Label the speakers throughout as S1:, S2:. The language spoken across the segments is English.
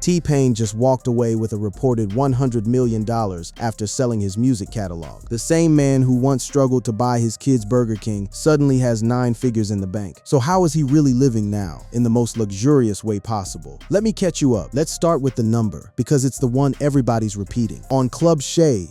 S1: T-Pain just walked away with a reported $100 million after selling his music catalog. The same man who once struggled to buy his kids Burger King suddenly has 9 figures in the bank. So how is he really living now, in the most luxurious way possible? Let me catch you up. Let's start with the number, because it's the one everybody's repeating. On Club Shay,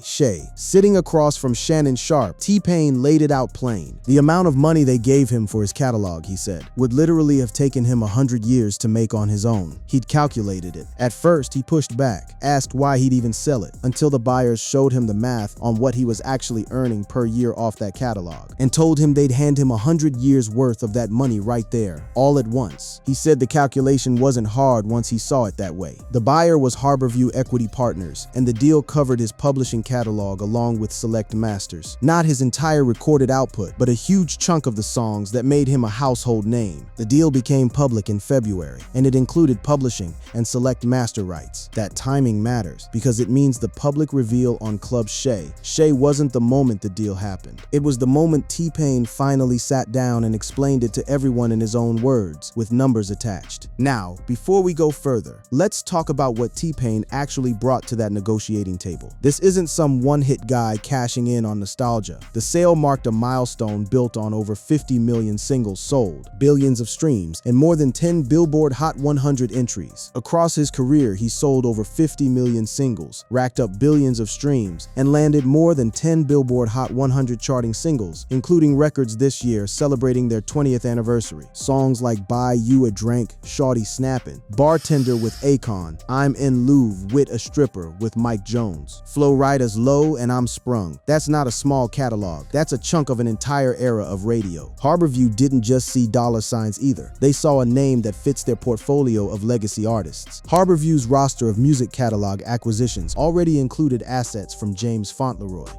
S1: sitting across from Shannon Sharpe, T-Pain laid it out plain. The amount of money they gave him for his catalog, he said, would literally have taken him 100 years to make on his own. He'd calculated it. At first, he pushed back, asked why he'd even sell it, until the buyers showed him the math on what he was actually earning per year off that catalog, and told him they'd hand him 100 years worth of that money right there, all at once. He said the calculation wasn't hard once he saw it that way. The buyer was Harborview Equity Partners, and the deal covered his publishing catalog along with select masters. Not his entire recorded output, but a huge chunk of the songs that made him a household name. The deal became public in February, and it included publishing and select master rights. That timing matters because it means the public reveal on Club Shay wasn't the moment the deal happened. It was the moment T-Pain finally sat down and explained it to everyone in his own words, with numbers attached. Now, before we go further, let's talk about what T-Pain actually brought to that negotiating table. This isn't some one-hit guy cashing in on nostalgia. The sale marked a milestone built on over 50 million singles sold, billions of streams, and more than 10 Billboard Hot 100 entries. Across his career, he sold over 50 million singles, racked up billions of streams, and landed more than 10 Billboard Hot 100 charting singles, including records this year celebrating their 20th anniversary. Songs like Buy You a Drink, Shawty Snappin', Bartender with Akon, I'm in Louvre with a Stripper with Mike Jones, Flo Rida's Low and I'm Sprung. That's not a small catalog. That's a chunk of an entire era of radio. Harborview didn't just see dollar signs either. They saw a name that fits their portfolio of legacy artists. Harborview's roster of music catalog acquisitions already included assets from James Fauntleroy,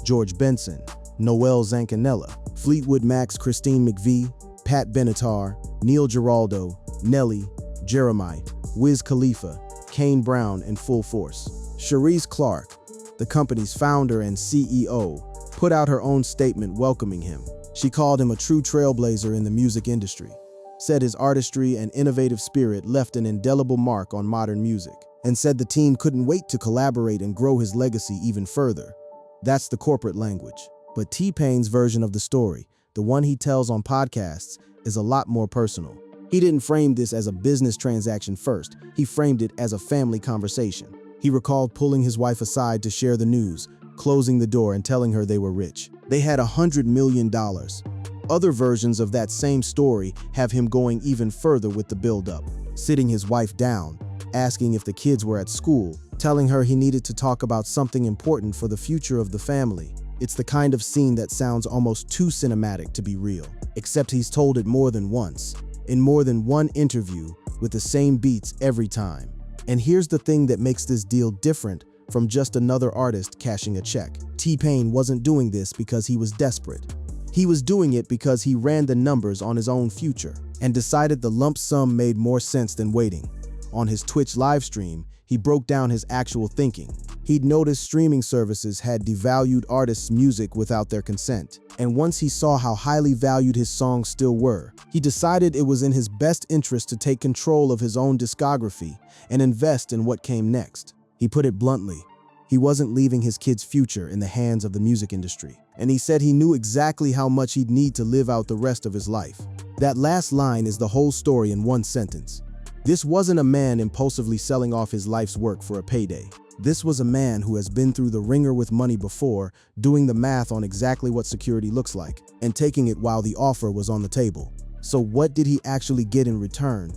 S1: George Benson, Noel Zancanella, Fleetwood Mac's Christine McVie, Pat Benatar, Neil Giraldo, Nelly, Jeremiah, Wiz Khalifa, Kane Brown, and Full Force. Cherise Clark, the company's founder and CEO, put out her own statement welcoming him. She called him a true trailblazer in the music industry, said his artistry and innovative spirit left an indelible mark on modern music, and said the team couldn't wait to collaborate and grow his legacy even further. That's the corporate language. But T-Pain's version of the story, the one he tells on podcasts, is a lot more personal. He didn't frame this as a business transaction first. He framed it as a family conversation. He recalled pulling his wife aside to share the news, closing the door and telling her they were rich. They had $100 million. Other versions of that same story have him going even further with the build-up, sitting his wife down, asking if the kids were at school, telling her he needed to talk about something important for the future of the family. It's the kind of scene that sounds almost too cinematic to be real, except he's told it more than once, in more than one interview, with the same beats every time. And here's the thing that makes this deal different from just another artist cashing a check. T-Pain wasn't doing this because he was desperate. He was doing it because he ran the numbers on his own future and decided the lump sum made more sense than waiting. On his Twitch livestream, he broke down his actual thinking. He'd noticed streaming services had devalued artists' music without their consent. And once he saw how highly valued his songs still were, he decided it was in his best interest to take control of his own discography and invest in what came next. He put it bluntly, he wasn't leaving his kid's future in the hands of the music industry. And he said he knew exactly how much he'd need to live out the rest of his life. That last line is the whole story in one sentence. This wasn't a man impulsively selling off his life's work for a payday. This was a man who has been through the ringer with money before, doing the math on exactly what security looks like, and taking it while the offer was on the table. So what did he actually get in return,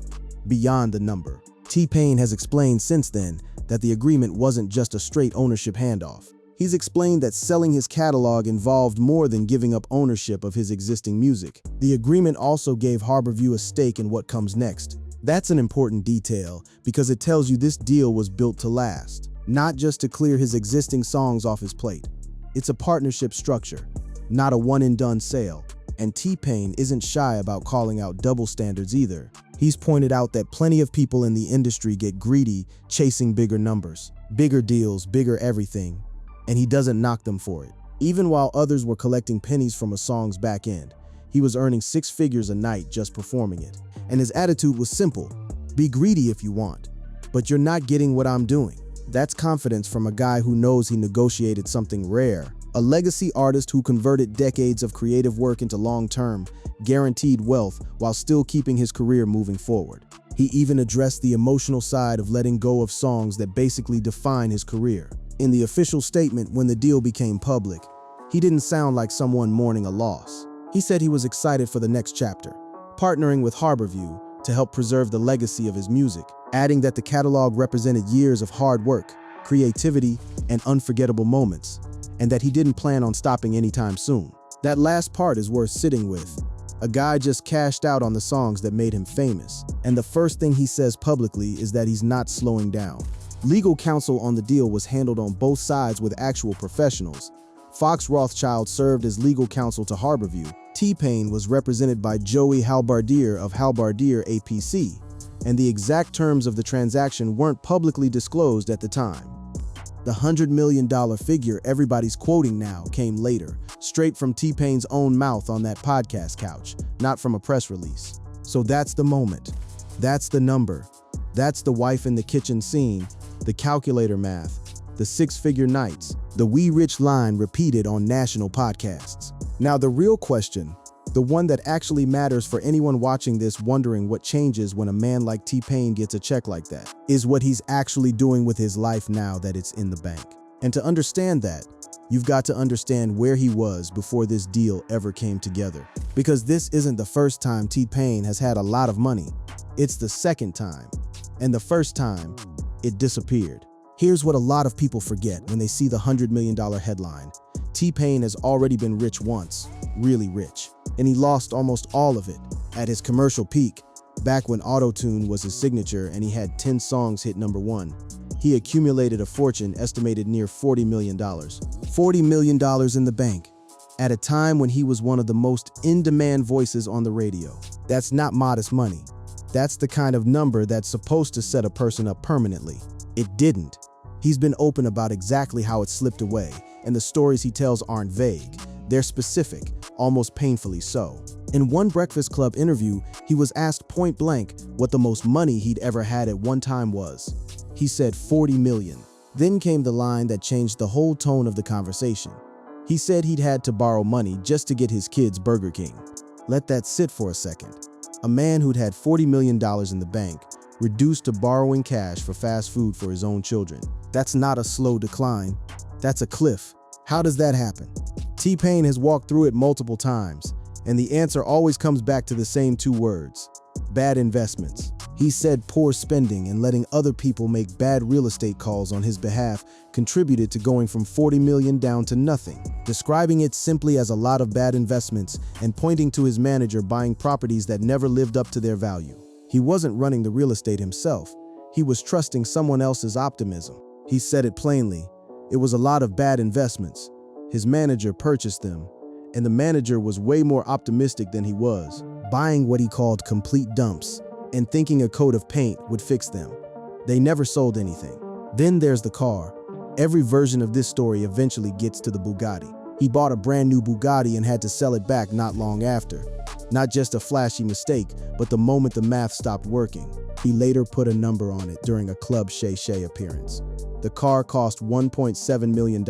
S1: beyond the number? T-Pain has explained since then that the agreement wasn't just a straight ownership handoff. He's explained that selling his catalog involved more than giving up ownership of his existing music. The agreement also gave Harborview a stake in what comes next. That's an important detail because it tells you this deal was built to last, not just to clear his existing songs off his plate. It's a partnership structure, not a one-and-done sale. And T-Pain isn't shy about calling out double standards either. He's pointed out that plenty of people in the industry get greedy chasing bigger numbers, bigger deals, bigger everything, and he doesn't knock them for it. Even while others were collecting pennies from a song's back end, he was earning 6 figures a night just performing it. And his attitude was simple: be greedy if you want, but you're not getting what I'm doing. That's confidence from a guy who knows he negotiated something rare. A legacy artist who converted decades of creative work into long-term, guaranteed wealth while still keeping his career moving forward. He even addressed the emotional side of letting go of songs that basically define his career. In the official statement when the deal became public, he didn't sound like someone mourning a loss. He said he was excited for the next chapter, partnering with Harborview to help preserve the legacy of his music, adding that the catalog represented years of hard work, creativity, and unforgettable moments, and that he didn't plan on stopping anytime soon. That last part is worth sitting with. A guy just cashed out on the songs that made him famous, and the first thing he says publicly is that he's not slowing down. Legal counsel on the deal was handled on both sides with actual professionals. Fox Rothschild served as legal counsel to Harborview. T-Pain was represented by Joey Halbardier of Halbardier APC, and the exact terms of the transaction weren't publicly disclosed at the time. The $100 million figure everybody's quoting now came later, straight from T-Pain's own mouth on that podcast couch, not from a press release. So that's the moment. That's the number. That's the wife in the kitchen scene, the calculator math, the six-figure nights, the "We Rich" line repeated on national podcasts. Now the real question, the one that actually matters for anyone watching this wondering what changes when a man like T-Pain gets a check like that, is what he's actually doing with his life now that it's in the bank. And to understand that, you've got to understand where he was before this deal ever came together. Because this isn't the first time T-Pain has had a lot of money. It's the second time. And the first time, it disappeared. Here's what a lot of people forget when they see the $100 million headline. T-Pain has already been rich once, really rich, and he lost almost all of it at his commercial peak, back when Auto-Tune was his signature and he had 10 songs hit #1. He accumulated a fortune estimated near $40 million. $40 million in the bank, at a time when he was one of the most in-demand voices on the radio. That's not modest money. That's the kind of number that's supposed to set a person up permanently. It didn't. He's been open about exactly how it slipped away, and the stories he tells aren't vague. They're specific, almost painfully so. In one Breakfast Club interview, he was asked point blank what the most money he'd ever had at one time was. He said 40 million. Then came the line that changed the whole tone of the conversation. He said he'd had to borrow money just to get his kids Burger King. Let that sit for a second. A man who'd had $40 million in the bank, reduced to borrowing cash for fast food for his own children. That's not a slow decline. That's a cliff. How does that happen? T-Pain has walked through it multiple times, and the answer always comes back to the same two words: bad investments. He said poor spending and letting other people make bad real estate calls on his behalf contributed to going from 40 million down to nothing, describing it simply as a lot of bad investments and pointing to his manager buying properties that never lived up to their value. He wasn't running the real estate himself. He was trusting someone else's optimism. He said it plainly. It was a lot of bad investments. His manager purchased them, and the manager was way more optimistic than he was, buying what he called complete dumps and thinking a coat of paint would fix them. They never sold anything. Then there's the car. Every version of this story eventually gets to the Bugatti. He bought a brand new Bugatti and had to sell it back not long after. Not just a flashy mistake, but the moment the math stopped working. He later put a number on it during a Club Shay Shay appearance. The car cost $1.7 million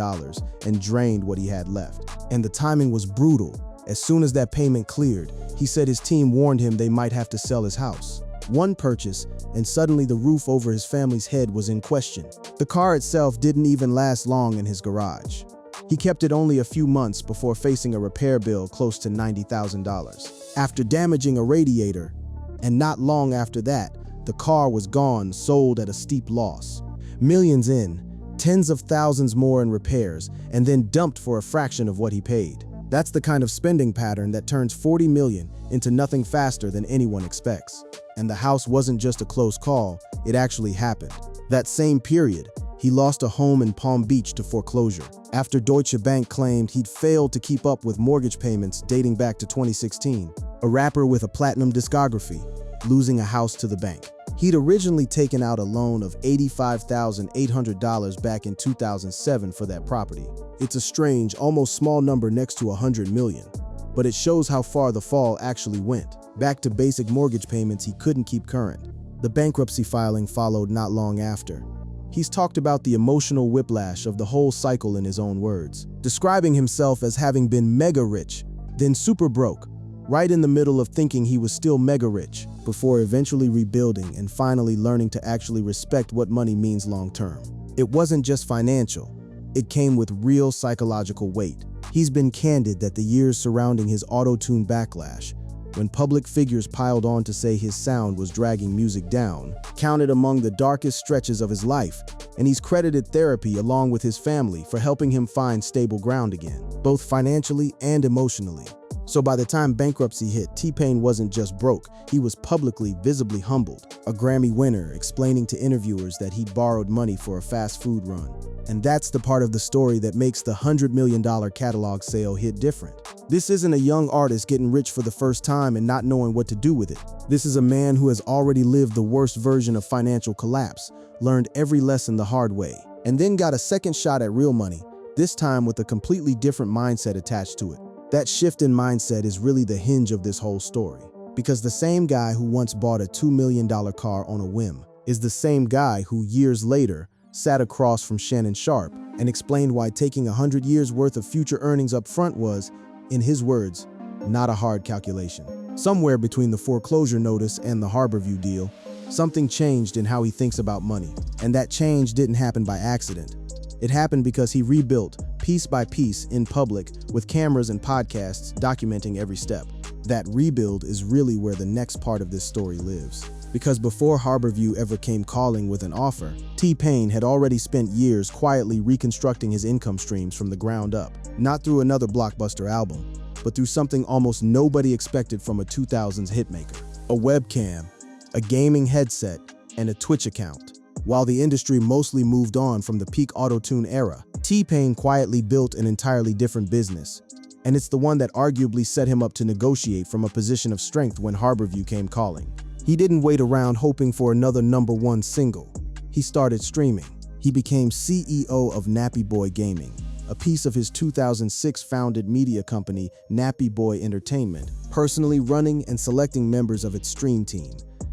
S1: and drained what he had left. And the timing was brutal. As soon as that payment cleared, he said his team warned him they might have to sell his house. One purchase, and suddenly the roof over his family's head was in question. The car itself didn't even last long in his garage. He kept it only a few months before facing a repair bill close to $90,000. After damaging a radiator, and not long after that, the car was gone, sold at a steep loss. Millions in, tens of thousands more in repairs, and then dumped for a fraction of what he paid. That's the kind of spending pattern that turns 40 million into nothing faster than anyone expects. And the house wasn't just a close call, it actually happened. That same period, he lost a home in Palm Beach to foreclosure after Deutsche Bank claimed he'd failed to keep up with mortgage payments dating back to 2016. A rapper with a platinum discography, losing a house to the bank. He'd originally taken out a loan of $85,800 back in 2007 for that property. It's a strange, almost small number next to 100 million, but it shows how far the fall actually went. Back to basic mortgage payments he couldn't keep current. The bankruptcy filing followed not long after. He's talked about the emotional whiplash of the whole cycle in his own words, describing himself as having been mega rich, then super broke, right in the middle of thinking he was still mega rich, before eventually rebuilding and finally learning to actually respect what money means long term. It wasn't just financial, it came with real psychological weight. He's been candid that the years surrounding his auto-tune backlash, when public figures piled on to say his sound was dragging music down, counted among the darkest stretches of his life, and he's credited therapy along with his family for helping him find stable ground again, both financially and emotionally. So by the time bankruptcy hit, T-Pain wasn't just broke, he was publicly, visibly humbled. A Grammy winner explaining to interviewers that he'd borrowed money for a fast food run. And that's the part of the story that makes the $100 million catalog sale hit different. This isn't a young artist getting rich for the first time and not knowing what to do with it. This is a man who has already lived the worst version of financial collapse, learned every lesson the hard way, and then got a second shot at real money, this time with a completely different mindset attached to it. That shift in mindset is really the hinge of this whole story, because the same guy who once bought a $2 million car on a whim is the same guy who years later sat across from Shannon Sharpe and explained why taking 100 years worth of future earnings up front was, in his words, not a hard calculation. Somewhere between the foreclosure notice and the Harborview deal, something changed in how he thinks about money, and that change didn't happen by accident. It happened because he rebuilt, piece by piece, in public, with cameras and podcasts documenting every step. That rebuild is really where the next part of this story lives. Because before Harborview ever came calling with an offer, T-Pain had already spent years quietly reconstructing his income streams from the ground up, not through another blockbuster album, but through something almost nobody expected from a 2000s hitmaker: a webcam, a gaming headset, and a Twitch account. While the industry mostly moved on from the peak auto-tune era, T-Pain quietly built an entirely different business, and it's the one that arguably set him up to negotiate from a position of strength when Harborview came calling. He didn't wait around hoping for another #1 single. He started streaming. He became CEO of Nappy Boy Gaming, a piece of his 2006 founded media company, Nappy Boy Entertainment, personally running and selecting members of its stream team,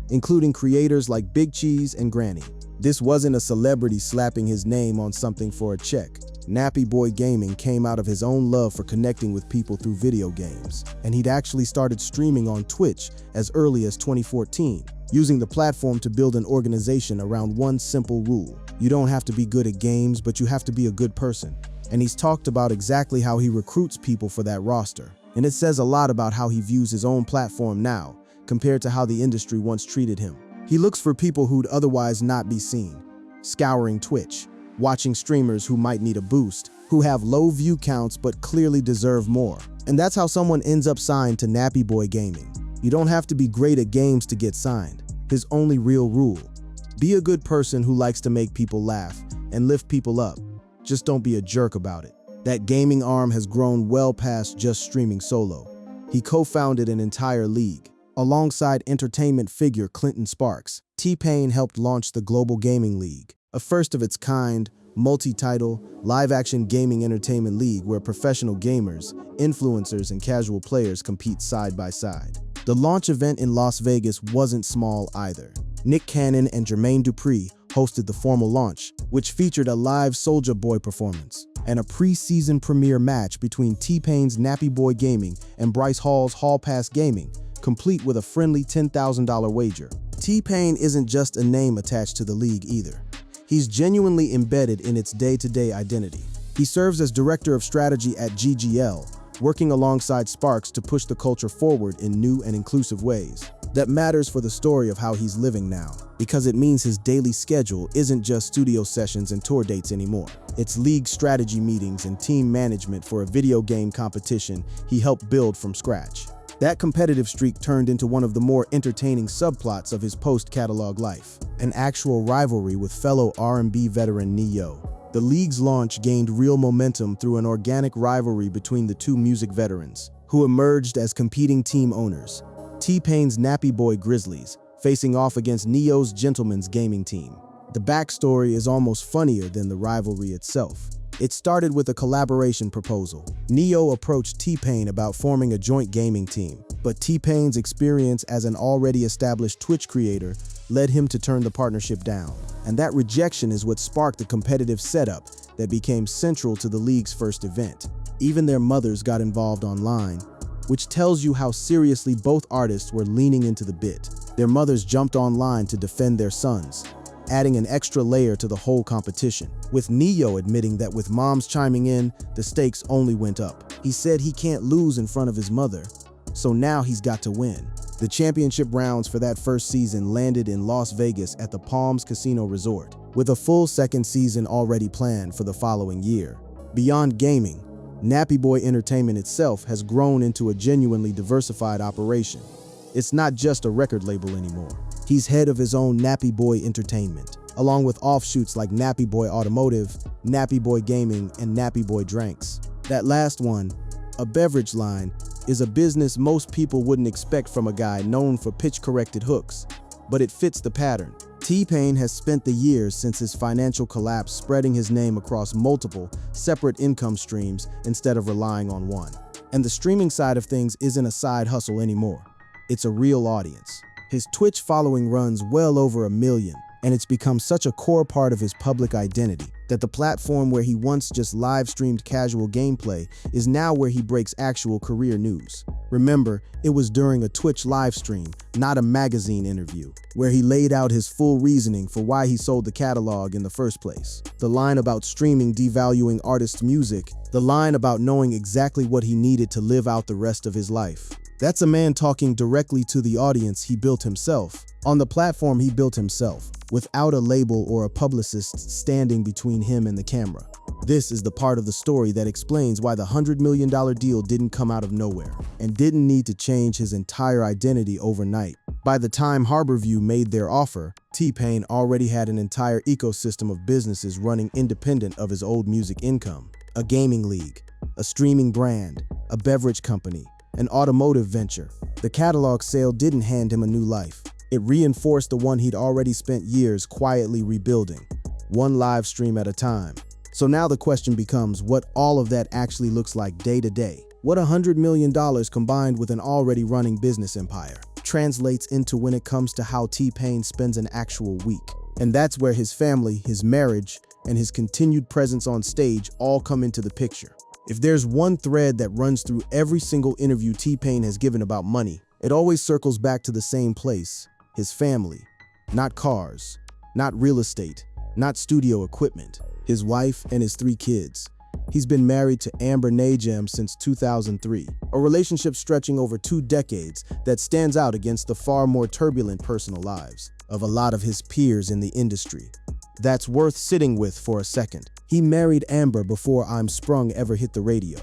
S1: including creators like Big Cheese and Granny. This wasn't a celebrity slapping his name on something for a check. Nappy Boy Gaming came out of his own love for connecting with people through video games, and he'd actually started streaming on Twitch as early as 2014, using the platform to build an organization around one simple rule: you don't have to be good at games, but you have to be a good person. And he's talked about exactly how he recruits people for that roster, and it says a lot about how he views his own platform now, compared to how the industry once treated him. He looks for people who'd otherwise not be seen, scouring Twitch, watching streamers who might need a boost, who have low view counts but clearly deserve more. And that's how someone ends up signed to Nappy Boy Gaming. You don't have to be great at games to get signed. His only real rule: be a good person who likes to make people laugh and lift people up. Just don't be a jerk about it. That gaming arm has grown well past just streaming solo. He co-founded an entire league. Alongside entertainment figure Clinton Sparks, T-Pain helped launch the Global Gaming League, a first-of-its-kind, multi-title, live-action gaming entertainment league where professional gamers, influencers, and casual players compete side by side. The launch event in Las Vegas wasn't small either. Nick Cannon and Jermaine Dupri hosted the formal launch, which featured a live Soulja Boy performance and a pre-season premiere match between T-Pain's Nappy Boy Gaming and Bryce Hall's Hall Pass Gaming, complete with a friendly $10,000 wager. T-Pain isn't just a name attached to the league either. He's genuinely embedded in its day-to-day identity. He serves as director of strategy at GGL, working alongside Sparks to push the culture forward in new and inclusive ways. That matters for the story of how he's living now, because it means his daily schedule isn't just studio sessions and tour dates anymore. It's league strategy meetings and team management for a video game competition he helped build from scratch. That competitive streak turned into one of the more entertaining subplots of his post-catalog life, an actual rivalry with fellow R&B veteran Ne-Yo. The league's launch gained real momentum through an organic rivalry between the two music veterans, who emerged as competing team owners. T-Pain's Nappy Boy Grizzlies, facing off against Ne-Yo's Gentleman's Gaming team. The backstory is almost funnier than the rivalry itself. It started with a collaboration proposal. Ne-Yo approached T-Pain about forming a joint gaming team, but T-Pain's experience as an already established Twitch creator led him to turn the partnership down. And that rejection is what sparked the competitive setup that became central to the league's first event. Even their mothers got involved online, which tells you how seriously both artists were leaning into the bit. Their mothers jumped online to defend their sons, adding an extra layer to the whole competition, with Neo admitting that with moms chiming in, the stakes only went up. He said he can't lose in front of his mother, so now he's got to win. The championship rounds for that first season landed in Las Vegas at the Palms Casino Resort, with a full second season already planned for the following year. Beyond gaming, Nappy Boy Entertainment itself has grown into a genuinely diversified operation. It's not just a record label anymore. He's head of his own Nappy Boy Entertainment, along with offshoots like Nappy Boy Automotive, Nappy Boy Gaming, and Nappy Boy Drinks. That last one, a beverage line, is a business most people wouldn't expect from a guy known for pitch-corrected hooks, but it fits the pattern. T-Pain has spent the years since his financial collapse spreading his name across multiple, separate income streams instead of relying on one. And the streaming side of things isn't a side hustle anymore. It's a real audience. His Twitch following runs well over 1 million, and it's become such a core part of his public identity that the platform where he once just live-streamed casual gameplay is now where he breaks actual career news. Remember, it was during a Twitch livestream, not a magazine interview, where he laid out his full reasoning for why he sold the catalog in the first place. The line about streaming devaluing artists' music, the line about knowing exactly what he needed to live out the rest of his life. That's a man talking directly to the audience he built himself, on the platform he built himself, without a label or a publicist standing between him and the camera. This is the part of the story that explains why the $100 million deal didn't come out of nowhere and didn't need to change his entire identity overnight. By the time Harborview made their offer, T-Pain already had an entire ecosystem of businesses running independent of his old music income. A gaming league, a streaming brand, a beverage company, an automotive venture. The catalog sale didn't hand him a new life. It reinforced the one he'd already spent years quietly rebuilding, one live stream at a time. So now the question becomes what all of that actually looks like day to day. What $100 million combined with an already running business empire translates into when it comes to how T-Pain spends an actual week. And that's where his family, his marriage, and his continued presence on stage all come into the picture. If there's one thread that runs through every single interview T-Pain has given about money, it always circles back to the same place, his family. Not cars, not real estate, not studio equipment. His wife and his 3 kids. He's been married to Amber Najam since 2003, a relationship stretching over 2 decades that stands out against the far more turbulent personal lives of a lot of his peers in the industry. That's worth sitting with for a second. He married Amber before I'm Sprung ever hit the radio,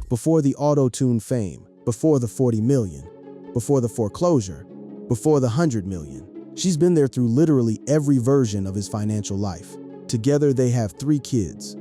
S1: before the auto-tune fame, before the 40 million, before the foreclosure, before the 100 million. She's been there through literally every version of his financial life. Together they have 3 kids,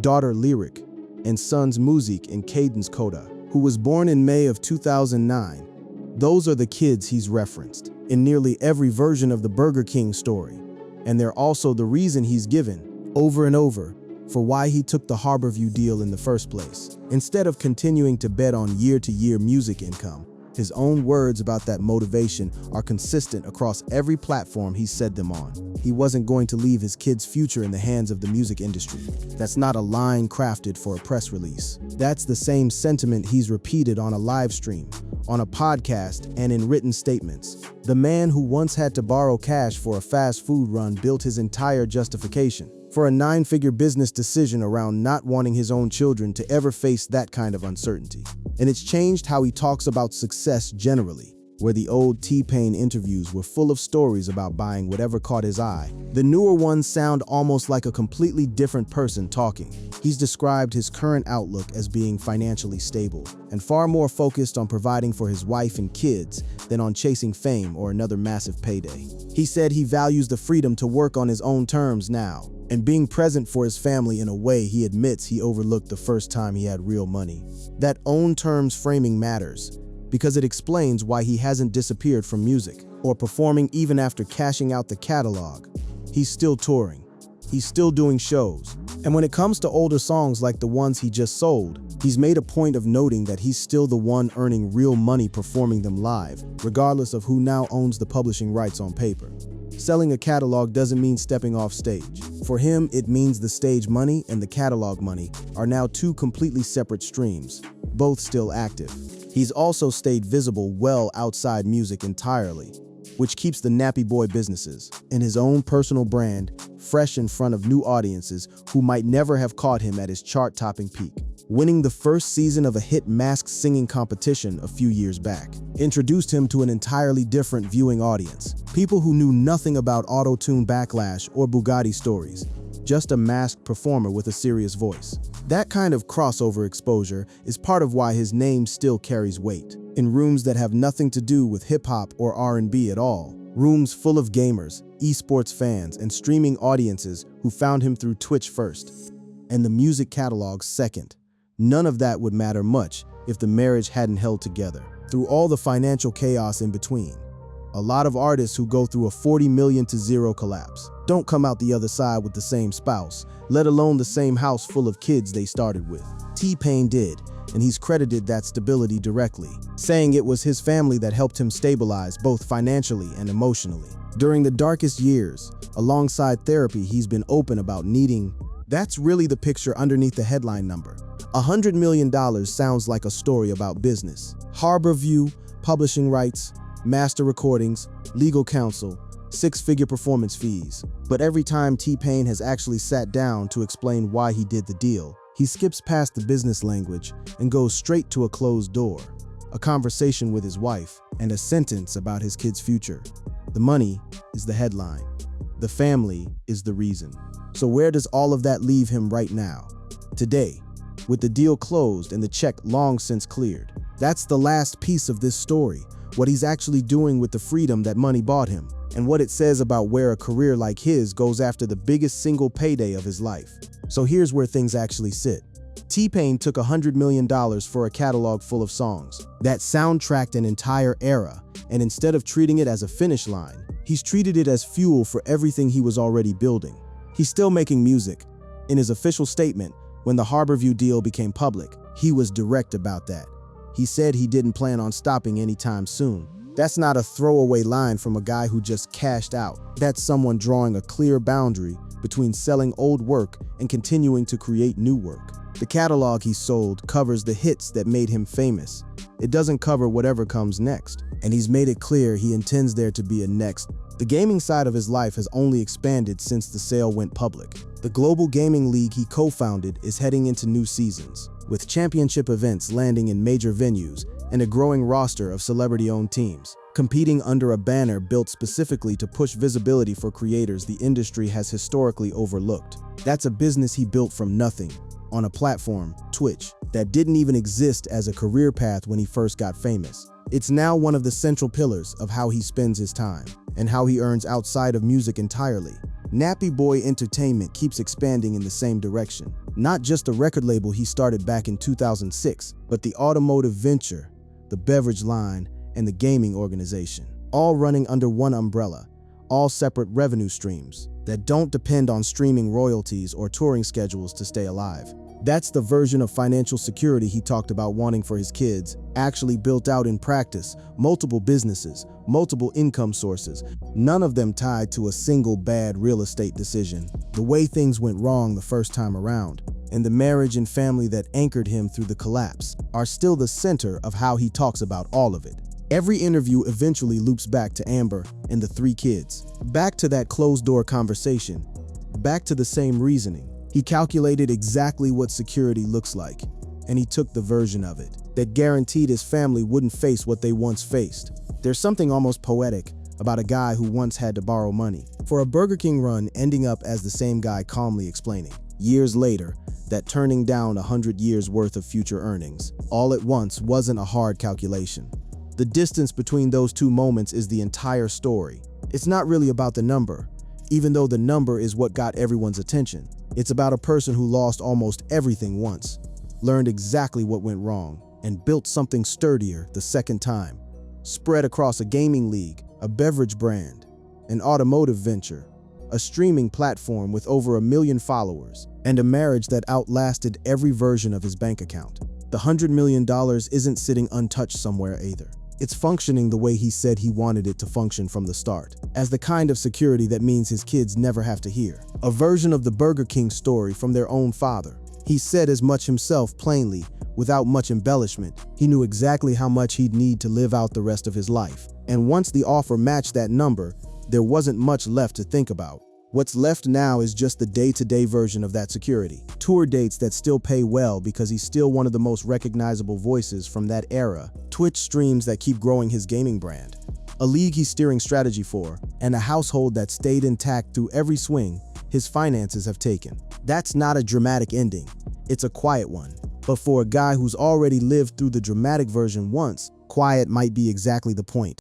S1: daughter Lyric and sons Muzik and Cadence Coda, who was born in May of 2009. Those are the kids he's referenced in nearly every version of the Burger King story, and they're also the reason he's given, over and over, for why he took the Harborview deal in the first place. Instead of continuing to bet on year-to-year music income, his own words about that motivation are consistent across every platform he's said them on. He wasn't going to leave his kids' future in the hands of the music industry. That's not a line crafted for a press release. That's the same sentiment he's repeated on a live stream, on a podcast, and in written statements. The man who once had to borrow cash for a fast food run built his entire justification for a 9-figure business decision around not wanting his own children to ever face that kind of uncertainty. And it's changed how he talks about success generally. Where the old T-Pain interviews were full of stories about buying whatever caught his eye, the newer ones sound almost like a completely different person talking. He's described his current outlook as being financially stable and far more focused on providing for his wife and kids than on chasing fame or another massive payday. He said he values the freedom to work on his own terms now, and being present for his family in a way he admits he overlooked the first time he had real money. That own terms framing matters, because it explains why he hasn't disappeared from music or performing even after cashing out the catalog. He's still touring. He's still doing shows. And when it comes to older songs like the ones he just sold, he's made a point of noting that he's still the one earning real money performing them live, regardless of who now owns the publishing rights on paper. Selling a catalog doesn't mean stepping off stage. For him, it means the stage money and the catalog money are now two completely separate streams, both still active. He's also stayed visible well outside music entirely, which keeps the Nappy Boy businesses and his own personal brand fresh in front of new audiences who might never have caught him at his chart-topping peak. Winning the first season of a hit masked singing competition a few years back introduced him to an entirely different viewing audience, people who knew nothing about auto-tune backlash or Bugatti stories, just a masked performer with a serious voice. That kind of crossover exposure is part of why his name still carries weight. In rooms that have nothing to do with hip-hop or R&B at all, rooms full of gamers, esports fans, and streaming audiences who found him through Twitch first, and the music catalog second. None of that would matter much if the marriage hadn't held together. Through all the financial chaos in between, a lot of artists who go through a 40 million to zero collapse don't come out the other side with the same spouse, let alone the same house full of kids they started with. T-Pain did, and he's credited that stability directly, saying it was his family that helped him stabilize both financially and emotionally. During the darkest years, alongside therapy, he's been open about needing. That's really the picture underneath the headline number. $100 million sounds like a story about business. Harbor View, publishing rights, master recordings, legal counsel, six-figure performance fees. But every time T-Pain has actually sat down to explain why he did the deal, he skips past the business language and goes straight to a closed door, a conversation with his wife, and a sentence about his kid's future. The money is the headline. The family is the reason. So where does all of that leave him right now? Today, with the deal closed and the check long since cleared. That's the last piece of this story, what he's actually doing with the freedom that money bought him, and what it says about where a career like his goes after the biggest single payday of his life. So here's where things actually sit. T-Pain took $100 million for a catalog full of songs that soundtracked an entire era, and instead of treating it as a finish line, he's treated it as fuel for everything he was already building. He's still making music. In his official statement, when the Harbor View deal became public, he was direct about that. He said he didn't plan on stopping anytime soon. That's not a throwaway line from a guy who just cashed out. That's someone drawing a clear boundary between selling old work and continuing to create new work. The catalog he sold covers the hits that made him famous. It doesn't cover whatever comes next, and he's made it clear he intends there to be a next. The gaming side of his life has only expanded since the sale went public. The global gaming league he co-founded is heading into new seasons, with championship events landing in major venues and a growing roster of celebrity-owned teams, competing under a banner built specifically to push visibility for creators the industry has historically overlooked. That's a business he built from nothing, on a platform, Twitch, that didn't even exist as a career path when he first got famous. It's now one of the central pillars of how he spends his time, and how he earns outside of music entirely. Nappy Boy Entertainment keeps expanding in the same direction. Not just a record label he started back in 2006, but the automotive venture, the beverage line, and the gaming organization, all running under one umbrella, all separate revenue streams that don't depend on streaming royalties or touring schedules to stay alive. That's the version of financial security he talked about wanting for his kids, actually built out in practice. Multiple businesses, multiple income sources, none of them tied to a single bad real estate decision. The way things went wrong the first time around, and the marriage and family that anchored him through the collapse, are still the center of how he talks about all of it. Every interview eventually loops back to Amber and the 3 kids, back to that closed-door conversation, back to the same reasoning. He calculated exactly what security looks like, and he took the version of it that guaranteed his family wouldn't face what they once faced. There's something almost poetic about a guy who once had to borrow money for a Burger King run, ending up as the same guy calmly explaining, years later, that turning down 100 years worth of future earnings all at once wasn't a hard calculation. The distance between those two moments is the entire story. It's not really about the number, even though the number is what got everyone's attention. It's about a person who lost almost everything once, learned exactly what went wrong, and built something sturdier the second time, spread across a gaming league, a beverage brand, an automotive venture, a streaming platform with over 1 million followers, and a marriage that outlasted every version of his bank account. The $100 million isn't sitting untouched somewhere either. It's functioning the way he said he wanted it to function from the start, as the kind of security that means his kids never have to hear. A version of the Burger King story from their own father. He said as much himself plainly, without much embellishment. He knew exactly how much he'd need to live out the rest of his life. And once the offer matched that number, there wasn't much left to think about. What's left now is just the day-to-day version of that security. Tour dates that still pay well because he's still one of the most recognizable voices from that era. Twitch streams that keep growing his gaming brand. A league he's steering strategy for, and a household that stayed intact through every swing his finances have taken. That's not a dramatic ending. It's a quiet one. But for a guy who's already lived through the dramatic version once, quiet might be exactly the point.